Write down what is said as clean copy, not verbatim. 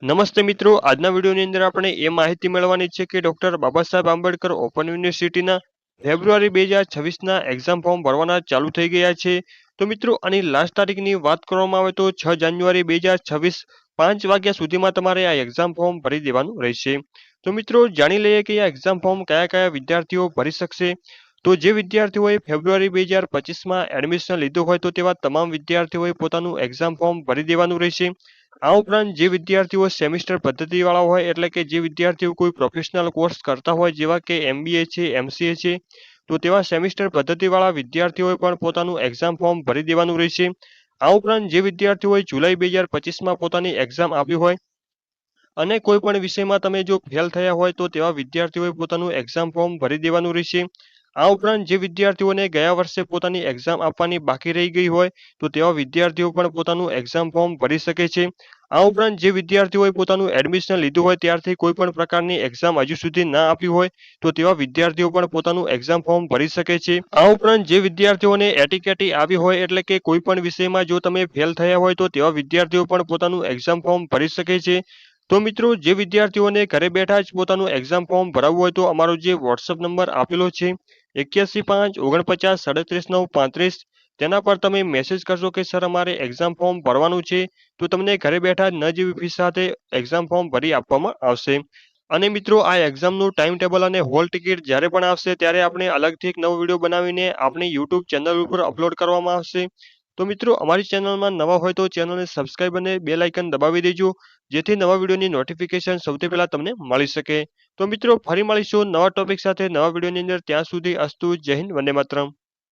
નમસ્તે મિત્રો, આજના વિડીયોની અંદર આપણે એ માહિતી મેળવવાની છે કે ડોક્ટર બાબા સાહેબ આંબેડકર ઓપન યુનિવર્સિટીના ફેબ્રુઆરી 2026ના એક્ઝામ ફોર્મ ભરવાના ચાલુ થઈ ગયા છે. તો મિત્રો આની લાસ્ટ તારીખની વાત કરવામાં આવે તો 6 જાન્યુઆરી 2026 5 વાગ્યા સુધીમાં તમારે આ એક્ઝામ ફોર્મ ભરી દેવાનું રહેશે. તો મિત્રો જાણી લઈએ કે આ એક્ઝામ ફોર્મ કયા કયા વિદ્યાર્થીઓ ભરી શકશે. તો જે વિદ્યાર્થીઓએ ફેબ્રુઆરી 2025માં એડમિશન લીધું હોય તો તેવા તમામ વિદ્યાર્થીઓએ પોતાનું એક્ઝામ ફોર્મ ભરી દેવાનું રહેશે. આ ઉપરાંત જે વિદ્યાર્થીઓ સેમિસ્ટર પદ્ધતિવાળા હોય એટલે કે જે વિદ્યાર્થીઓ કોઈ પ્રોફેશનલ કોર્સ કરતા હોય જેવા કે MBA છે, MCA છે, તો તેવા સેમિસ્ટર પદ્ધતિવાળા વિદ્યાર્થીઓએ પણ પોતાનું એક્ઝામ ફોર્મ ભરી દેવાનું રહેશે. આ ઉપરાંત જે વિદ્યાર્થીઓએ જુલાઈ 2025માં પોતાની એક્ઝામ આપી હોય અને કોઈ પણ વિષયમાં તમે જો ફેલ થયા હોય તો તેવા વિદ્યાર્થીઓએ પોતાનું એક્ઝામ ફોર્મ ભરી દેવાનું રહેશે. આ ઉપરાંત જે વિદ્યાર્થીઓને ગયા વર્ષે પોતાની એક્ઝામ આપવાની બાકી રહી ગઈ હોય તો તેવા વિદ્યાર્થીઓ પણ પોતાનું એક્ઝામ ફોર્મ ભરી શકે છે. આ ઉપરાંત જે વિદ્યાર્થીઓએ પોતાનું એડમિશન લીધું હોય ત્યારથી કોઈ પણ પ્રકારની એક્ઝામ હજુ સુધી ના આપી હોય તો તેવા વિદ્યાર્થીઓ પણ પોતાનું એક્ઝામ ફોર્મ ભરી શકે છે. આ ઉપરાંત જે વિદ્યાર્થીઓને એટીકેટી આવી હોય એટલે કે કોઈ પણ વિષયમાં જો તમે ફેલ થયા હોય તો તેવા વિદ્યાર્થીઓ પણ પોતાનું એક્ઝામ ફોર્મ ભરી શકે છે. તો મિત્રો જે વિદ્યાર્થીઓને ઘરે બેઠા જ પોતાનું એક્ઝામ ફોર્મ ભરાવવું હોય તો અમારો જે વોટ્સઅપ નંબર આપેલો છે 81 5 49 37 9 35 તેના પર તમે મેસેજ કરશો કે સર અમારે એક્ઝામ ફોર્મ ભરવાનું છે તો તમને ઘરે બેઠા જ ન જેવી ફીસ સાથે એક્ઝામ ફોર્મ ભરી આપવામાં આવશે. અને મિત્રો આ એક્ઝામનું ટાઈમ ટેબલ અને હોલ ટિકિટ જ્યારે પણ આવશે ત્યારે આપણે અલગથી એક નવો વિડીયો બનાવીને આપણી યુટ્યુબ ચેનલ ઉપર અપલોડ કરવામાં આવશે. તો મિત્રો અમારી ચેનલમાં નવા હોય તો ચેનલને સબસ્ક્રાઇબ અને બેલ આઇકન દબાવી દેજો જેથી નવા વિડીયોની નોટિફિકેશન સૌથી પહેલા તમને મળી શકે. તો મિત્રો ફરી મળીશું નવા ટોપિક સાથે નવા વિડીયોની અંદર. ત્યાં સુધી અસ્તુ જય હિન્દ, વંદે માતરમ.